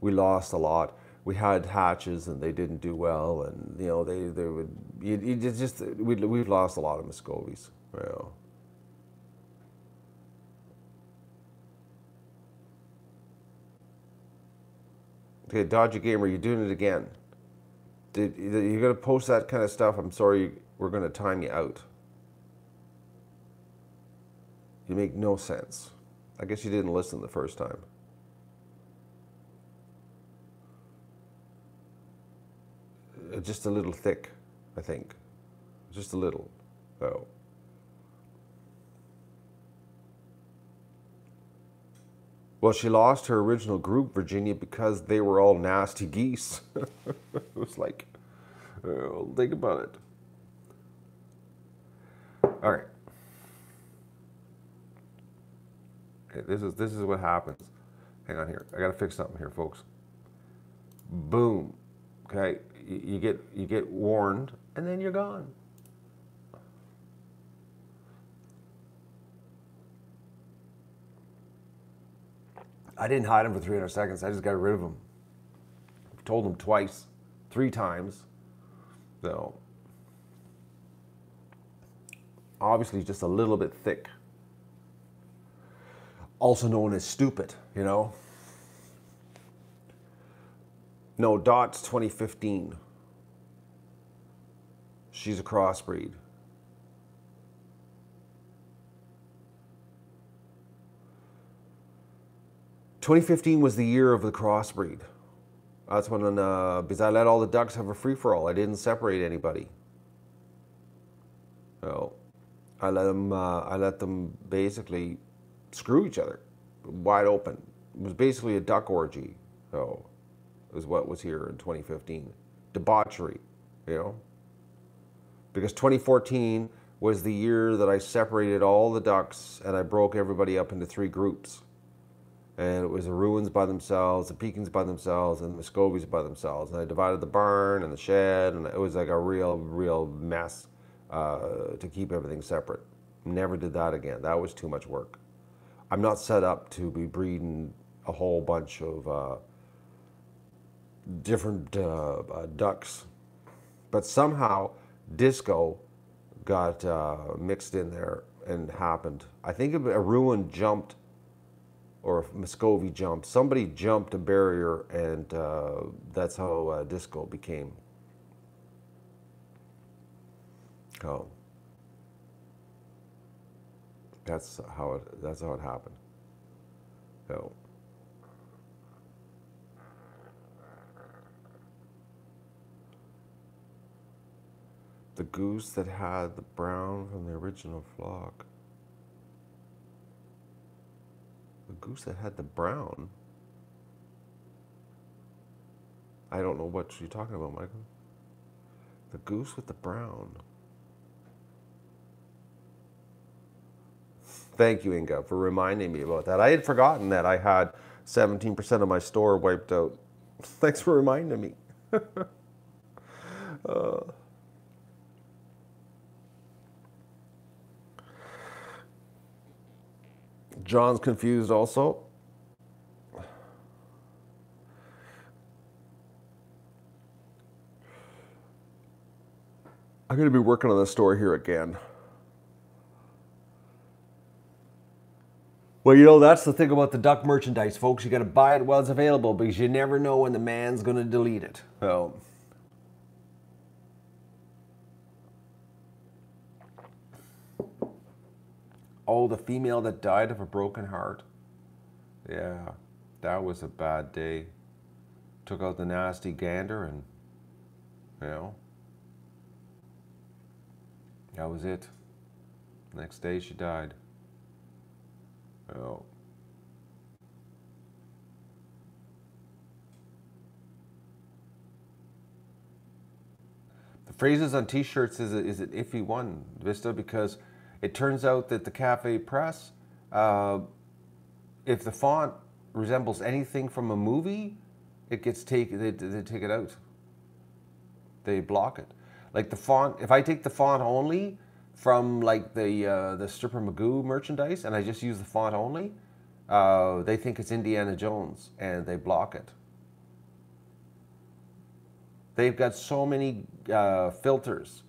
we lost a lot. We had hatches and they didn't do well, and you know we've lost a lot of Muscovies. You know. Okay, Dodgy Gamer, you're doing it again. You're gonna post that kind of stuff? I'm sorry, we're gonna time you out. You make no sense. I guess you didn't listen the first time. Just a little thick, I think. Just a little. Oh. Well, she lost her original group, Virginia, because they were all nasty geese. It was like, oh, think about it. All right. Okay, this is what happens. Hang on here. I gotta fix something here, folks. Boom. Okay, you get warned, and then you're gone. I didn't hide him for 300 seconds. I just got rid of him. Told him twice, 3 times. So obviously just a little bit thick. Also known as stupid, you know. No, Dot's 2015. She's a crossbreed. '2015 was the year of the crossbreed. That's when, because I let all the ducks have a free-for-all. I didn't separate anybody. So I let them basically screw each other, wide open. It was basically a duck orgy. So is what was here in 2015. Debauchery, you know? Because 2014 was the year that I separated all the ducks and I broke everybody up into 3 groups. And it was the Ruins by themselves, the Pekins by themselves, and the Muscovies by themselves. And I divided the barn and the shed, and it was like a real mess to keep everything separate. Never did that again. That was too much work. I'm not set up to be breeding a whole bunch of different ducks. But somehow disco got mixed in there and happened. I think a Ruin jumped, or Muscovy jumped. Somebody jumped a barrier, and that's how disco became. Oh, that's how it happened. So. The goose that had the brown from the original flock. The goose that had the brown? I don't know what you're talking about, Michael. The goose with the brown. Thank you, Inga, for reminding me about that. I had forgotten that I had 17% of my store wiped out. Thanks for reminding me. John's confused also. I'm going to be working on the store here again. Well, you know, that's the thing about the duck merchandise, folks. You got to buy it while it's available because you never know when the man's going to delete it. So. Oh, the female that died of a broken heart. Yeah, that was a bad day. Took out the nasty gander and, you know, that was it. Next day she died. Oh. The phrases on t-shirts is an iffy one, Vista, because it turns out that the Cafe Press, if the font resembles anything from a movie, it gets taken. They take it out. They block it. Like the font. If I take the font only from like the Stripper Magoo merchandise, and I just use the font only, they think it's Indiana Jones, and they block it. They've got so many filters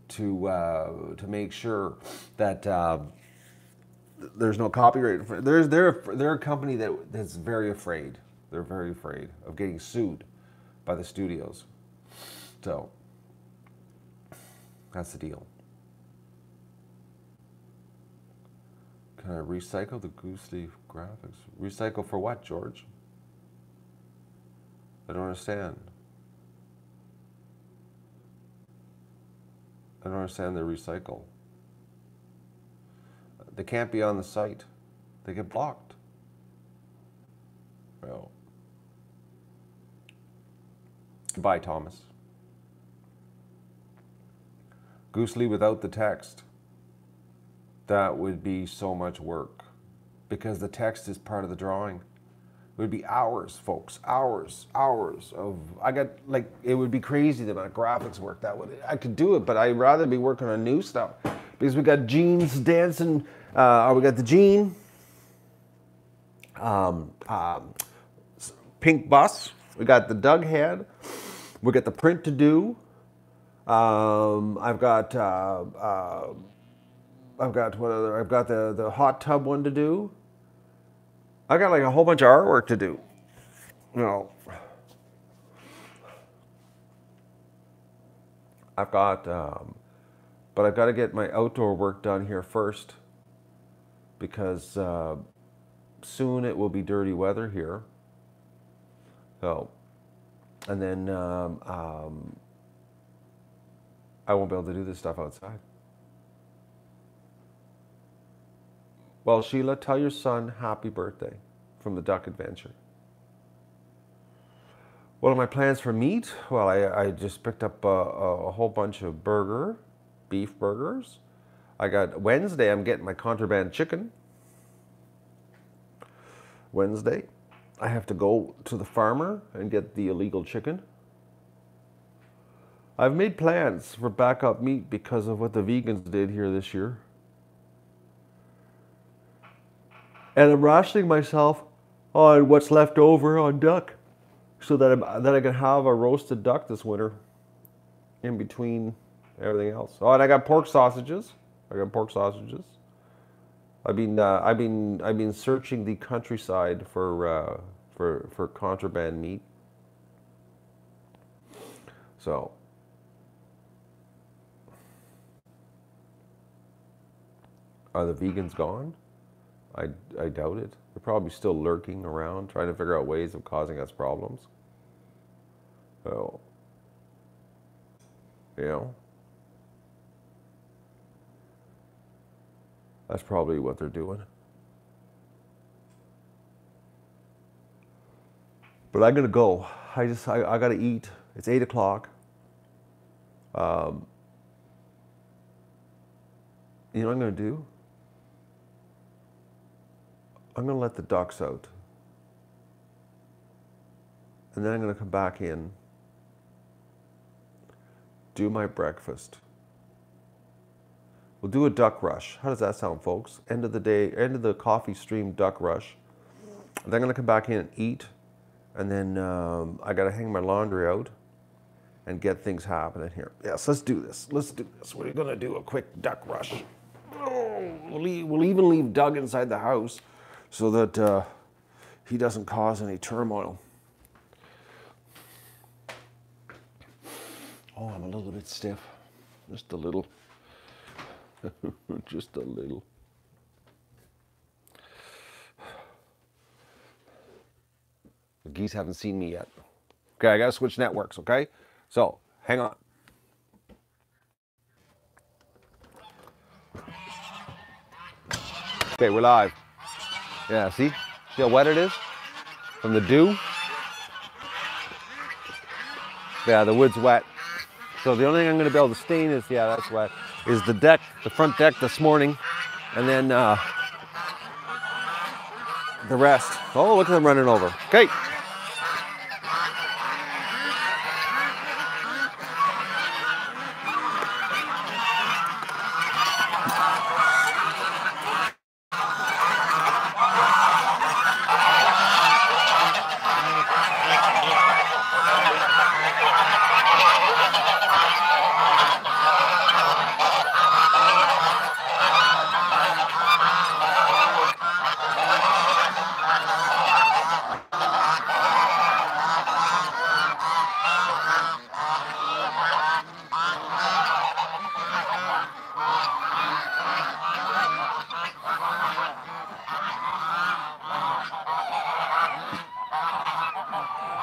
to make sure that there's no copyright. They're a company that's very afraid. They're very afraid of getting sued by the studios. So that's the deal. Can I recycle the goose leaf graphics? Recycle for what, George? I don't understand. I don't understand the recycle. They can't be on the site. They get blocked. Well, goodbye, Thomas. Goosely without the text. That would be so much work because the text is part of the drawing. It would be hours, folks, hours of, it would be crazy the amount of graphics work I could do it, but I'd rather be working on new stuff because we got Gene's dancing, we got the Gene, pink bus, we got the Doug head, we got the print to do, I've got what other, I've got the hot tub one to do. I got like a whole bunch of artwork to do, you know. I've got, but I've got to get my outdoor work done here first because soon it will be dirty weather here. So, and then I won't be able to do this stuff outside. Well, Sheila, tell your son happy birthday from the Duck Adventure. What are my plans for meat? Well, I just picked up a whole bunch of beef burgers. I got Wednesday, I'm getting my contraband chicken. Wednesday, I have to go to the farmer and get the illegal chicken. I've made plans for backup meat because of what the vegans did here this year. And I'm rationing myself on what's left over on duck so that I can have a roasted duck this winter in between everything else. Oh, and I got pork sausages. I've been searching the countryside for contraband meat. So are the vegans gone? I doubt it. They're probably still lurking around, trying to figure out ways of causing us problems. So, you know, that's probably what they're doing. But I'm gonna go. I gotta eat. It's 8 o'clock. You know what I'm gonna do? I'm gonna let the ducks out. And then I'm gonna come back in, do my breakfast. We'll do a duck rush. How does that sound, folks? End of the day, end of the coffee stream duck rush. Then I'm gonna come back in and eat. And then I gotta hang my laundry out and get things happening here. Yes, let's do this. Let's do this. We're gonna do a quick duck rush. Oh, we'll even leave Doug inside the house so that he doesn't cause any turmoil. Oh, I'm a little bit stiff. Just a little. Just a little. The geese haven't seen me yet. Okay, I gotta switch networks, okay? So, hang on. Okay, we're live. Yeah, see how wet it is? From the dew? Yeah, the wood's wet. So the only thing I'm gonna be able to stain is, yeah, that's wet, is the deck, the front deck this morning, and then the rest. Oh, look at them running over. Okay.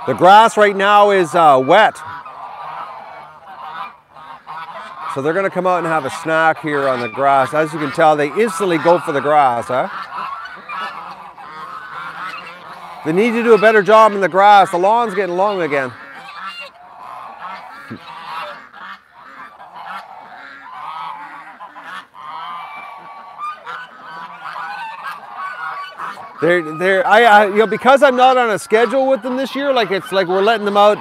The grass right now is wet. So they're gonna come out and have a snack here on the grass. As you can tell, they instantly go for the grass, huh? They need to do a better job in the grass. The lawn's getting long again. Because I'm not on a schedule with them this year, like it's like we're letting them out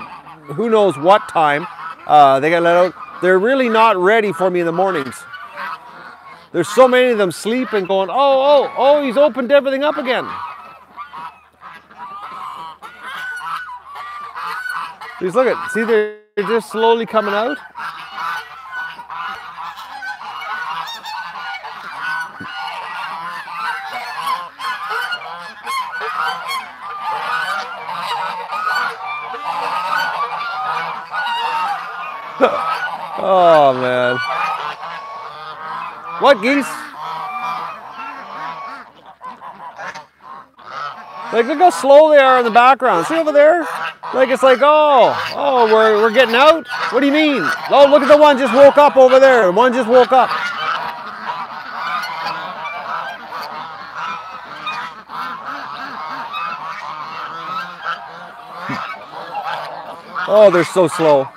who knows what time. They got let out. They're really not ready for me in the mornings. There's so many of them sleeping, going, oh, he's opened everything up again. Just look at, see, they're just slowly coming out. Oh man. What, geese? Like, look how slow they are in the background. See over there? Like, it's like, oh, we're getting out? What do you mean? Oh, look at the one just woke up over there. The one just woke up. Oh, they're so slow.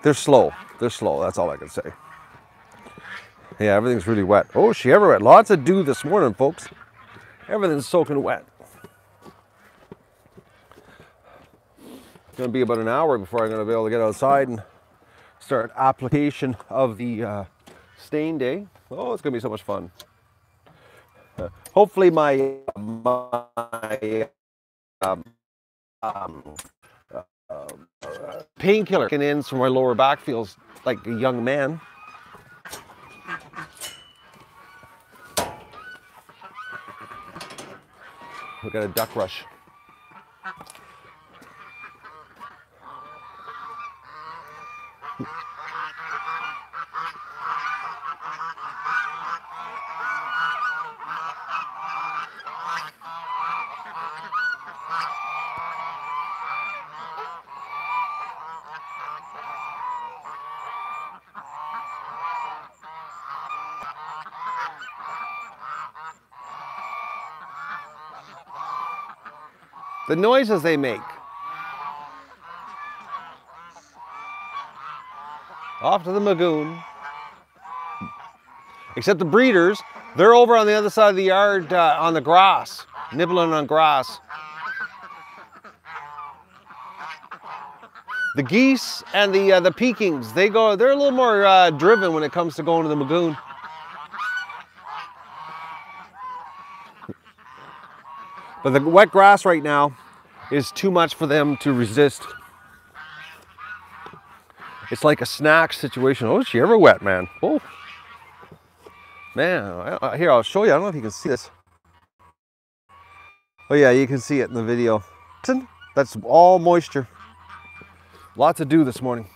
They're slow. They're slow. That's all I can say. Yeah, everything's really wet. Oh, she ever wet. Lots of dew this morning, folks. Everything's soaking wet. It's going to be about an hour before I'm going to be able to get outside and start application of the stain day. Oh, it's going to be so much fun. Hopefully my painkiller kicking in so my lower back feels like a young man. We got a duck rush. The noises they make. Off to the Magoon. Except the breeders, they're over on the other side of the yard on the grass, nibbling on grass. The geese and the Pekings, they're a little more driven when it comes to going to the Magoon. But the wet grass right now is too much for them to resist. It's like a snack situation. Oh, is she ever wet, man? Oh, man. Here, I'll show you. I don't know if you can see this. Oh, yeah, you can see it in the video. That's all moisture. Lots of dew this morning.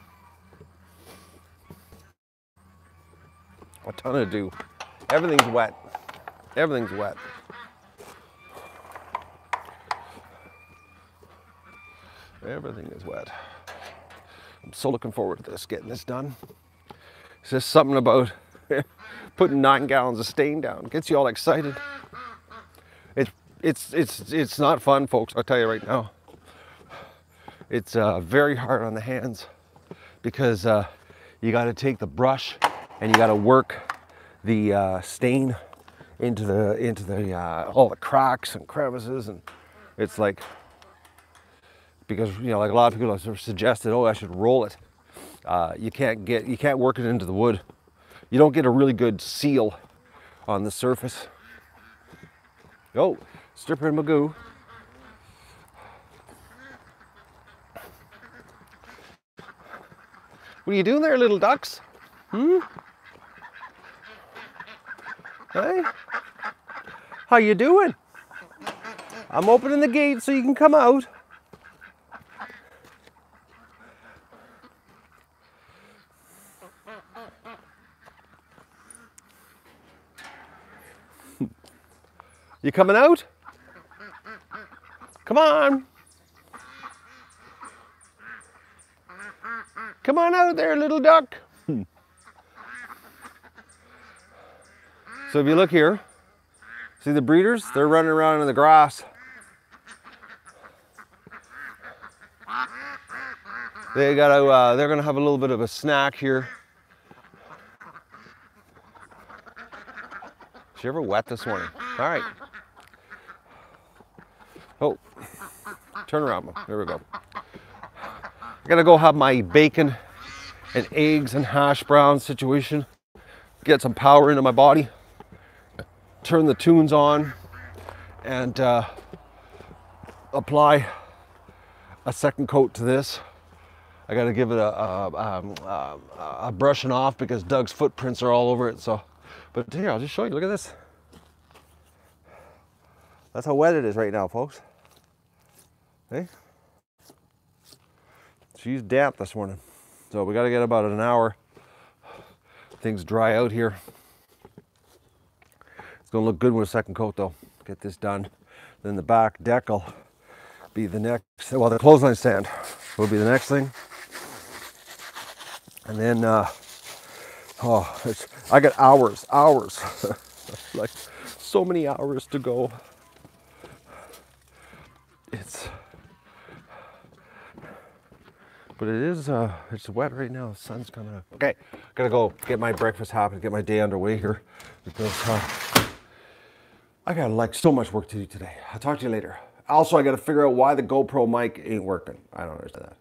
A ton of dew. Everything's wet. Everything's wet. Everything is wet. I'm so looking forward to this, getting this done. It's just something about putting 9 gallons of stain down. Gets you all excited. It's not fun, folks, I'll tell you right now. It's very hard on the hands because you got to take the brush and you got to work the stain into all the cracks and crevices, and it's like, because like a lot of people have sort of suggested, oh, I should roll it. You can't work it into the wood. You don't get a really good seal on the surface. Oh, stripper and Magoo. What are you doing there, little ducks? Hmm? Hey? How you doing? I'm opening the gate so you can come out. You coming out? Come on. Come on out there, little duck. So if you look here, see the breeders? They're running around in the grass. They're gonna have a little bit of a snack here. Is she ever wet this morning? All right. Oh, turn around. There we go. I gotta go have my bacon and eggs and hash brown situation. Get some power into my body. Turn the tunes on and apply a second coat to this. I gotta give it a brushing off because Doug's footprints are all over it. So, but here, I'll just show you. Look at this. That's how wet it is right now, folks. Hey, she's damp this morning, so we got to get about an hour. Things dry out here. It's gonna look good with a second coat though. Get this done. Then the back deck will be the next, well, the clothesline stand will be the next thing. And then, I got hours, like so many hours to go. But it is, it's wet right now. The sun's coming up. Okay, gotta go get my breakfast happening, get my day underway here because I got like so much work to do today. I'll talk to you later. Also, I gotta figure out why the GoPro mic ain't working. I don't understand that.